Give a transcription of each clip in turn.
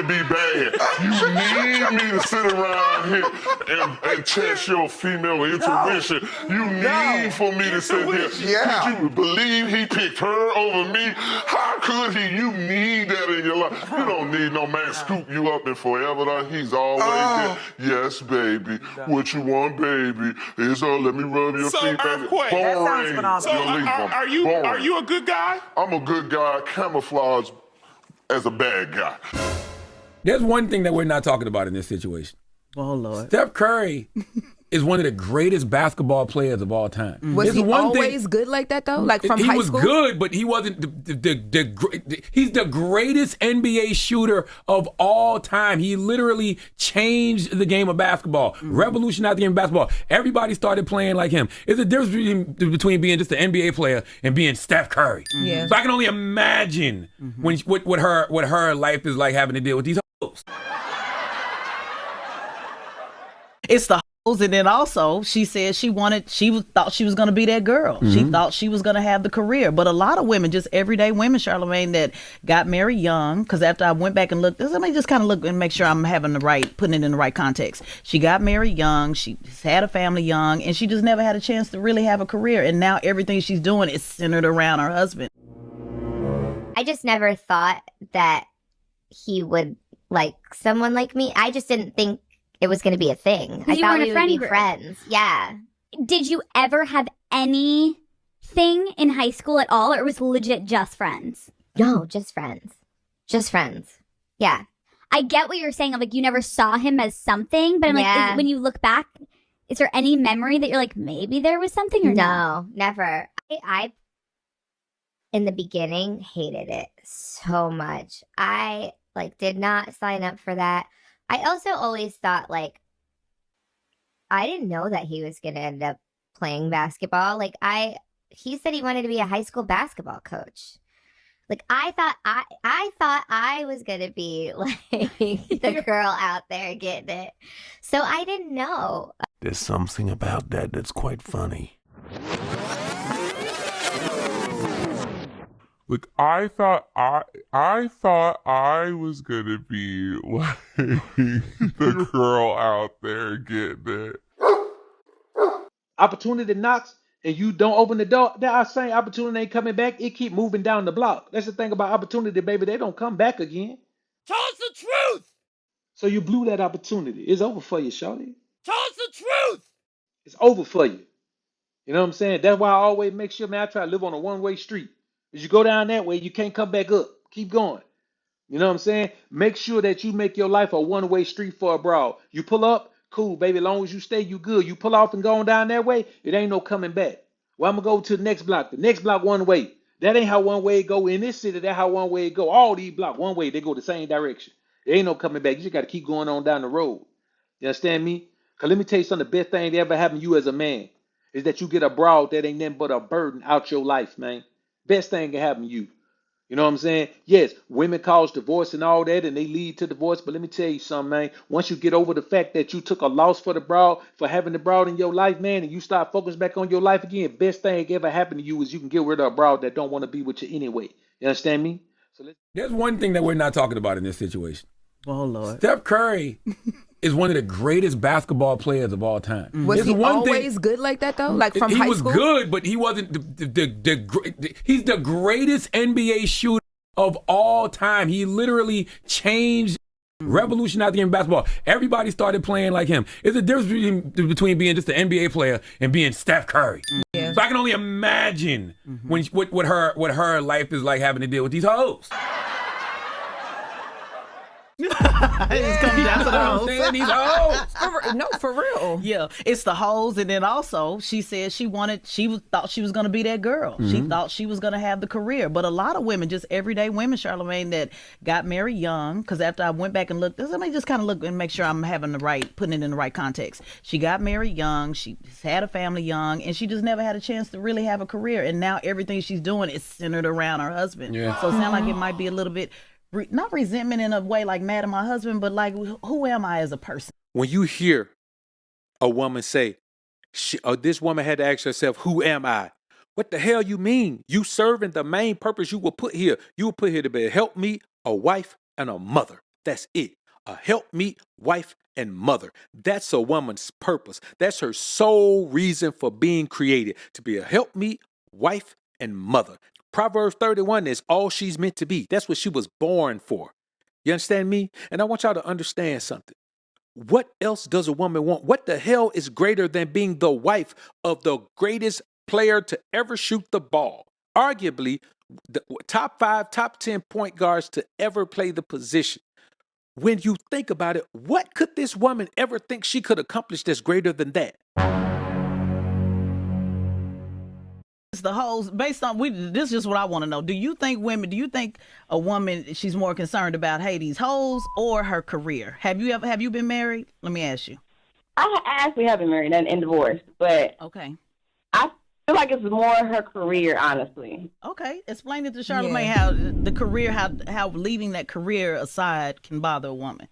to be bad. You need me to sit around here and test your female intuition. You need for me to sit here. Yeah. Could you believe he picked her over me? How could he? You need that in your life. You don't need no man scoop you up and forever. He's always there. Yes, baby. What you want, baby? Is let me rub your feet, baby. Earthquake. That sounds phenomenal. So are you a good guy? I'm a good guy, camouflage as a bad guy. There's one thing that we're not talking about in this situation. Oh, Lord. Steph Curry is one of the greatest basketball players of all time. Was he always good like that, though? Like from high school? He was good, but he wasn't he's the greatest NBA shooter of all time. He literally changed the game of basketball, revolutionized the game of basketball. Everybody started playing like him. It's a difference between being just an NBA player and being Steph Curry. Yeah. So I can only imagine what her life is like having to deal with these hoes. It's the hoes, and then also she said thought she was going to be that girl. She thought she was going to have the career. But a lot of women, just everyday women, Charlemagne, that got married young, because after I went back and looked, let me just kind of look and make sure I'm putting it in the right context. She got married young, she had a family young, and she just never had a chance to really have a career. And now everything she's doing is centered around her husband. I just never thought that he would like someone like me. I just didn't think it was going to be a thing. I thought we would be friends. Yeah. Did you ever have anything in high school at all, or was legit just friends? No, just friends. Just friends. Yeah. I get what you're saying of like you never saw him as something, but I'm like, when you look back, is there any memory that you're like, maybe there was something or no? Never. I in the beginning hated it so much. I did not sign up for that. I also always thought, I didn't know that he was going to end up playing basketball. He said he wanted to be a high school basketball coach. I thought I was going to be, the girl out there getting it. So I didn't know. There's something about that that's quite funny. I thought I was gonna be the girl out there getting it. Opportunity knocks and you don't open the door, that same opportunity ain't coming back. It keep moving down the block. That's the thing about opportunity, baby. They don't come back again. Tell us the truth. So you blew that opportunity. It's over for you, shawty. Tell us the truth. It's over for you. You know what I'm saying? That's why I always make sure, man, I try to live on a one-way street. As you go down that way, you can't come back up. Keep going. You know what I'm saying? Make sure that you make your life a one-way street for a broad. You pull up, cool, baby. As long as you stay, you good. You pull off and go on down that way, it ain't no coming back. Well, I'm going to go to the next block. The next block, one way. That ain't how one way go in this city. That's how one way go. All these blocks, one way, they go the same direction. There ain't no coming back. You just got to keep going on down the road. You understand me? Because let me tell you something. The best thing that ever happened to you as a man is that you get a broad that ain't nothing but a burden out your life, man. Best thing can happen to you. You know what I'm saying? Yes, women cause divorce and all that, and they lead to divorce. But let me tell you something, man. Once you get over the fact that you took a loss for the broad, for having the broad in your life, man, and you start focusing back on your life again, best thing ever happened to you is you can get rid of a broad that don't want to be with you anyway. You understand me? There's one thing that we're not talking about in this situation. Oh, Lord. Steph Curry is one of the greatest basketball players of all time. Was he always good like that, though? Like from high school? He was good, but he wasn't he's the greatest NBA shooter of all time. He literally changed, revolutionized the game of basketball. Everybody started playing like him. It's a difference between being just an NBA player and being Steph Curry. Yeah. So I can only imagine what her life is like having to deal with these hoes. It just comes down to the hoes. These hoes. No, for real. Yeah, it's the hoes, and then also she said thought she was going to be that girl. She thought she was going to have the career. But a lot of women, just everyday women, Charlemagne, that got married young, because after I went back and looked, let me just kind of look and make sure I'm putting it in the right context. She got married young, she had a family young, and she just never had a chance to really have a career. And now everything she's doing is centered around her husband. Yeah. So it sounds like it might be a little bit not resentment in a way like mad at my husband, but like, who am I as a person? When you hear a woman say, this woman had to ask herself, who am I? What the hell you mean? You serving the main purpose you were put here. You were put here to be help me, a wife, and a mother. That's it. A helpmeet, wife, and mother. That's a woman's purpose. That's her sole reason for being created, to be a helpmeet, wife, and mother. Proverbs 31 is all she's meant to be. That's what she was born for. You understand me? And I want y'all to understand something. What else does a woman want? What the hell is greater than being the wife of the greatest player to ever shoot the ball? Arguably, the top 5, top 10 point guards to ever play the position. When you think about it, what could this woman ever think she could accomplish that's greater than that? The hoes based on this is just what I want to know. Do you think a woman, she's more concerned about, hey, these hoes or her career? Have you been married? Let me ask you. I actually have been married and divorced, but okay, I feel like it's more her career, honestly. Okay, explain it to Charlemagne how the career, how leaving that career aside can bother a woman.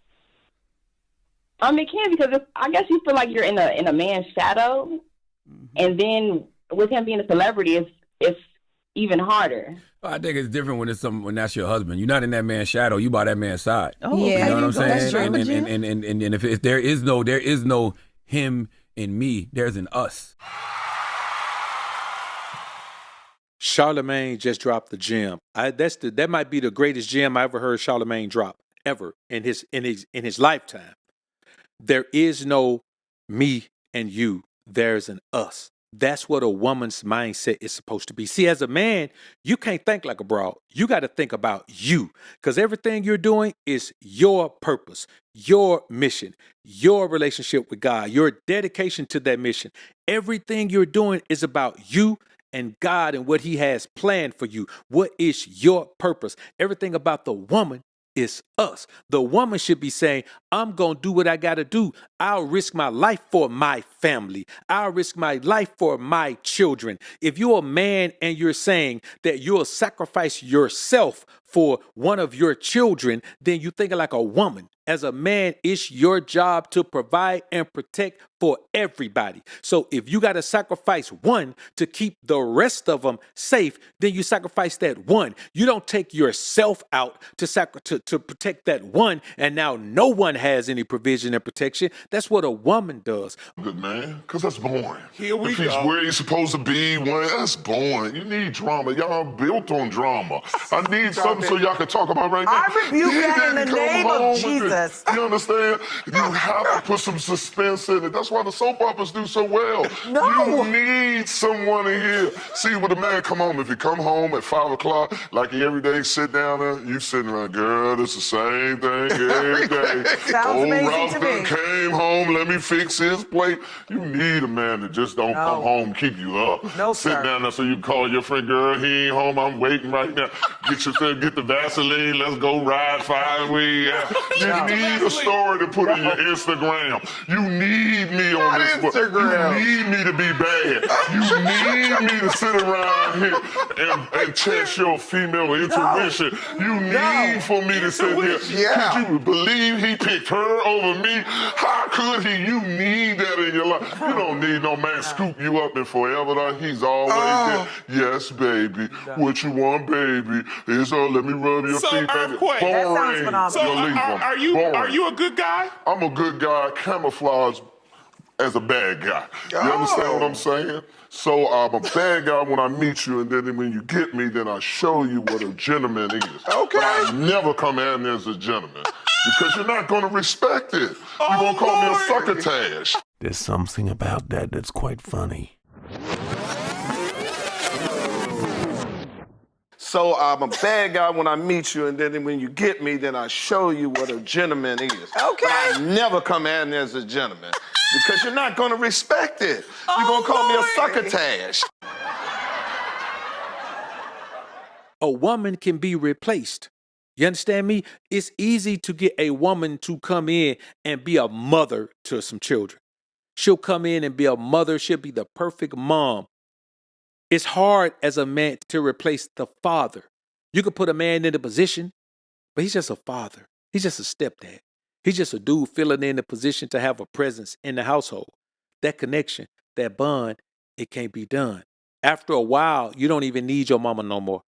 It can, because I guess you feel like you're in a man's shadow, and then with him being a celebrity, it's even harder. I think it's different when that's your husband. You're not in that man's shadow. You by that man's side. Oh, you know what I'm saying? That's true. And if there is no him and me, there's an us. Charlemagne just dropped the gem. That might be the greatest gem I ever heard Charlemagne drop ever in his lifetime. There is no me and you. There's an us. That's what a woman's mindset is supposed to be. See, as a man, you can't think like a broad. You got to think about you, because everything you're doing is your purpose, your mission, your relationship with God, your dedication to that mission. Everything you're doing is about you and God and what he has planned for you. What is your purpose? Everything about the woman is us. The woman should be saying, I'm going to do what I got to do. I'll risk my life for my family. I'll risk my life for my children. If you're a man and you're saying that you'll sacrifice yourself for one of your children, then you're thinking like a woman. As a man, it's your job to provide and protect for everybody. So if you got to sacrifice one to keep the rest of them safe, then you sacrifice that one. You don't take yourself out to protect that one, and now no one has any provision and protection. That's what a woman does. Good man, because that's boring. Here we if he's go. where he's supposed to be, that's boring. You need drama. Y'all built on drama. I need something so y'all can talk about right now. I rebuke that in the name of Jesus. You understand? You have to put some suspense in it. That's why the soap operas do so well. No. You need someone in here. See, when the man come home, if he come home at 5 o'clock, like he every day sit down there, you sitting around, girl, it's the same thing every day. Sounds amazing Ralph to me. came home, let me fix his plate. You need a man that just don't come home and keep you up. No, Sit sir. down there so you can call your friend, girl, he ain't home, I'm waiting right now. Get the Vaseline, let's go ride 5 ways. You need a story to put in your Instagram. You need me on this book. Instagram. You need me to be bad. You need me to sit around here and test your female intuition. You need for me to sit here. Yeah. Could you believe he picked her over me? How could he? You need that in your life. You don't need no man scoop you up and forever. He's always there. Yes, baby. What you want, baby? Is let me rub your feet, baby. Earthquake. That sounds Boring. phenomenal. So are you a good guy? I'm a good guy, camouflage as a bad guy. You understand what I'm saying? So I'm a bad guy when I meet you, and then when you get me, then I show you what a gentleman is. Okay. But I never come at me as a gentleman, because you're not going to respect it. You're going to call me a succotash. There's something about that that's quite funny. So I'm a bad guy when I meet you, and then when you get me, then I show you what a gentleman is. Okay. But I never come at me as a gentleman, because you're not going to respect it. You're going to call me a succotash. A woman can be replaced. You understand me? It's easy to get a woman to come in and be a mother to some children. She'll come in and be a mother. She'll be the perfect mom. It's hard as a man to replace the father. You could put a man in a position, but he's just a father. He's just a stepdad. He's just a dude filling in the position to have a presence in the household. That connection, that bond, it can't be done. After a while, you don't even need your mama no more.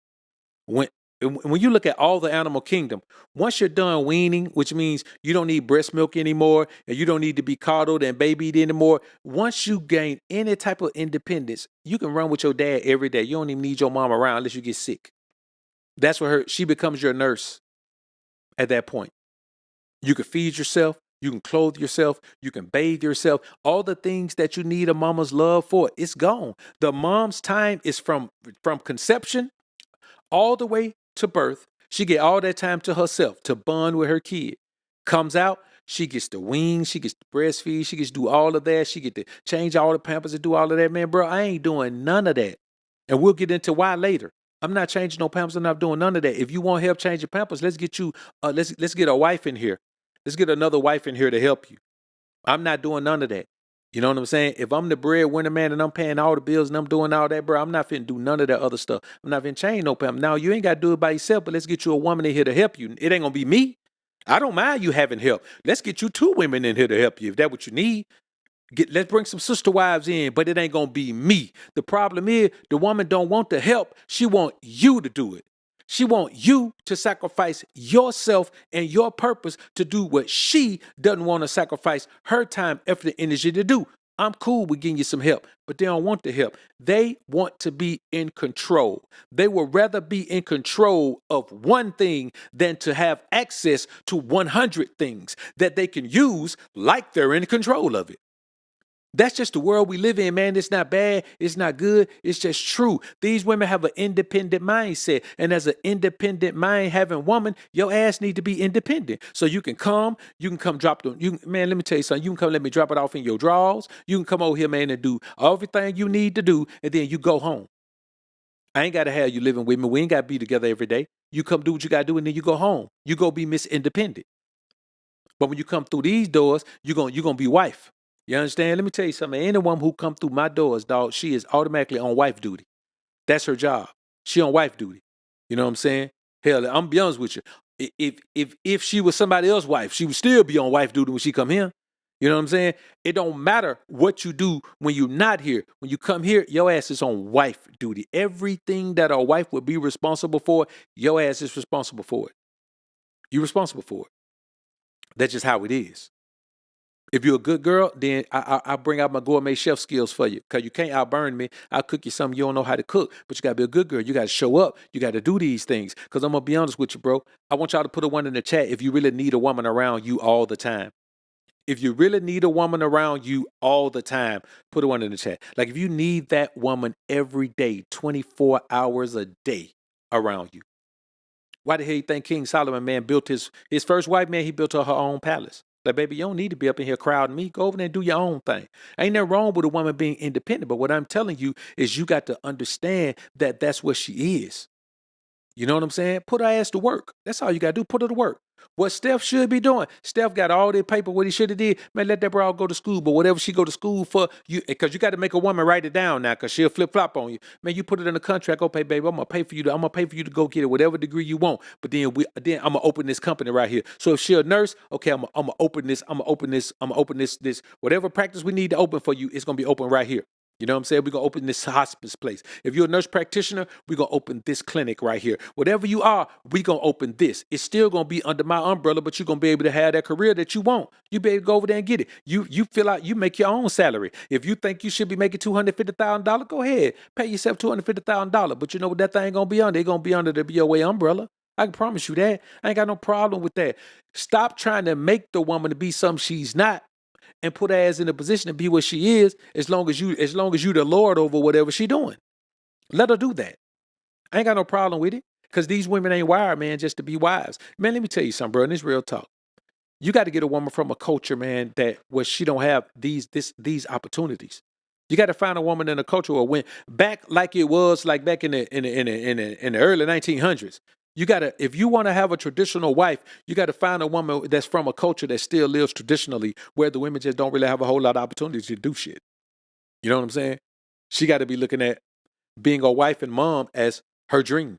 when you look at all the animal kingdom, once you're done weaning, which means you don't need breast milk anymore and you don't need to be coddled and babied anymore, once you gain any type of independence, you can run with your dad every day. You don't even need your mom around unless you get sick. That's what she becomes your nurse at that point. You can feed yourself. You can clothe yourself. You can bathe yourself. All the things that you need a mama's love for, it's gone. The mom's time is from conception all the way to birth. She get all that time to herself to bond with her kid. Comes out, she gets the wean, she gets to breastfeed, she gets to do all of that. She get to change all the pampers and do all of that. Man, bro, I ain't doing none of that. And we'll get into why later. I'm not changing no pampers. I'm not doing none of that. If you want help changing pampers, let's get you. Let's get a wife in here. Let's get another wife in here to help you. I'm not doing none of that. You know what I'm saying? If I'm the breadwinner, man, and I'm paying all the bills and I'm doing all that, bro, I'm not finna do none of that other stuff. I'm not finna change no pamper. Now, you ain't got to do it by yourself, but let's get you a woman in here to help you. It ain't going to be me. I don't mind you having help. Let's get you 2 women in here to help you if that's what you need. Let's bring some sister wives in, but it ain't going to be me. The problem is the woman don't want the help. She want you to do it. She want you to sacrifice yourself and your purpose to do what she doesn't want to sacrifice her time, effort, and energy to do. I'm cool with getting you some help, but they don't want the help. They want to be in control. They would rather be in control of one thing than to have access to 100 things that they can use like they're in control of it. That's just the world we live in, man. It's not bad. It's not good. It's just true. These women have an independent mindset. And as an independent mind having woman, your ass need to be independent. So you can come drop them. Man, let me tell you something. You can come let me drop it off in your drawers. You can come over here, man, and do everything you need to do. And then you go home. I ain't got to have you living with me. We ain't got to be together every day. You come do what you got to do and then you go home. You go be Miss Independent. But when you come through these doors, you're gonna be wife. You understand? Let me tell you something. Any woman who come through my doors, dog, she is automatically on wife duty. That's her job. She on wife duty. You know what I'm saying? Hell, I'm be honest with you. If she was somebody else's wife, she would still be on wife duty when she come here. You know what I'm saying? It don't matter what you do when you're not here. When you come here, your ass is on wife duty. Everything that a wife would be responsible for, your ass is responsible for it. You're responsible for it. That's just how it is. If you're a good girl, then I'll bring out my gourmet chef skills for you. Because you can't outburn me. I'll cook you something you don't know how to cook. But you got to be a good girl. You got to show up. You got to do these things. Because I'm going to be honest with you, bro. I want y'all to put a one in the chat if you really need a woman around you all the time. If you really need a woman around you all the time, put a one in the chat. Like if you need that woman every day, 24 hours a day around you. Why the hell you think King Solomon, man, built his first wife, man, he built her own palace. Like, baby, you don't need to be up in here crowding me. Go over there and do your own thing. Ain't nothing wrong with a woman being independent, but what I'm telling you is you got to understand that that's what she is. You know what I'm saying? Put her ass to work. That's all you got to do. Put her to work. What Steph should be doing. Steph got all that paper, what he should have did. Man, let that bro go to school. But whatever she go to school for, because you got to make a woman write it down now because she'll flip-flop on you. Man, you put it in the contract. Okay, baby, I'm going to pay for you to go get it, whatever degree you want. But then I'm going to open this company right here. So if she's a nurse, okay, I'm going to open this. Whatever practice we need to open for you, it's going to be open right here. You know what I'm saying? We're going to open this hospice place. If you're a nurse practitioner, we're going to open this clinic right here. Whatever you are, we're going to open this. It's still going to be under my umbrella, but you're going to be able to have that career that you want. You be able to go over there and get it. You fill out, you make your own salary. If you think you should be making $250,000, go ahead. Pay yourself $250,000. But you know what that thing going to be under? It's going to be under the BOA umbrella. I can promise you that. I ain't got no problem with that. Stop trying to make the woman to be something she's not. And put her ass in a position to be what she is, as long as you the Lord over whatever she doing. Let her do that. I ain't got no problem with it. Because these women ain't wired, man, just to be wives. Man, let me tell you something, bro, and this real talk. You got to get a woman from a culture, man, that where she don't have these opportunities. You got to find a woman in a culture where went back like it was like back in the early 1900s. You gotta, if you want to have a traditional wife, you got to find a woman that's from a culture that still lives traditionally, where the women just don't really have a whole lot of opportunities to do shit. You know what I'm saying? She got to be looking at being a wife and mom as her dream.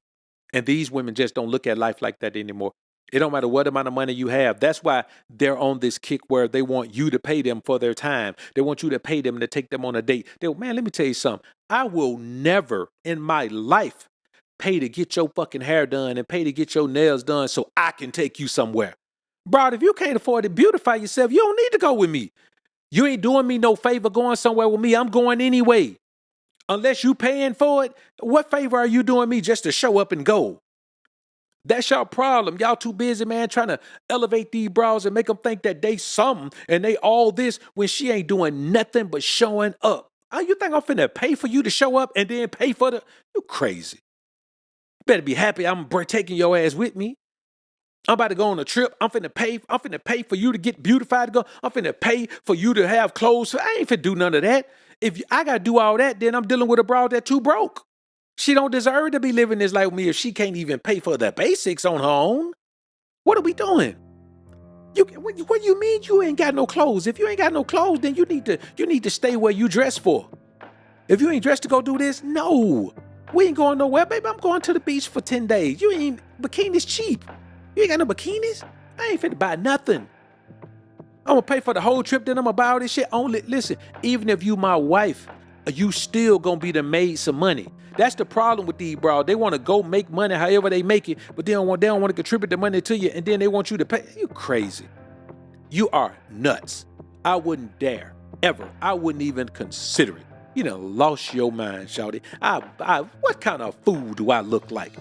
And these women just don't look at life like that anymore. It don't matter what amount of money you have. That's why they're on this kick where they want you to pay them for their time. They want you to pay them to take them on a date. Man, let me tell you something. I will never in my life pay to get your fucking hair done and pay to get your nails done so I can take you somewhere. Bro, if you can't afford to beautify yourself, you don't need to go with me. You ain't doing me no favor going somewhere with me. I'm going anyway. Unless you paying for it, what favor are you doing me just to show up and go? That's your problem. Y'all too busy, man, trying to elevate these bras and make them think that they something and they all this when she ain't doing nothing but showing up. Oh, you think I'm finna pay for you to show up and then pay for the... You crazy. Better be happy I'm taking your ass with me. I'm about to go on a trip. I'm finna pay for you to get beautified to go. I'm finna pay for you to have clothes. I ain't finna do none of that. If I gotta do all that, then I'm dealing with a broad that too broke. She don't deserve to be living this life with me if she can't even pay for the basics on her own. What are we doing? What do you mean you ain't got no clothes? If you ain't got no clothes, then you need to stay where you dress for. If you ain't dressed to go do this, no. We ain't going nowhere, baby. I'm going to the beach for 10 days. Bikini's cheap. You ain't got no bikinis? I ain't finna buy nothing. I'm gonna pay for the whole trip, then I'm gonna buy all this shit. Only, listen, even if you my wife, you still gonna be done made some money. That's the problem with these bros. They wanna go make money however they make it, but they don't want to contribute the money to you, and then they want you to pay. You crazy. You are nuts. I wouldn't dare, ever. I wouldn't even consider it. You done lost your mind, shawty. What kind of fool do I look like?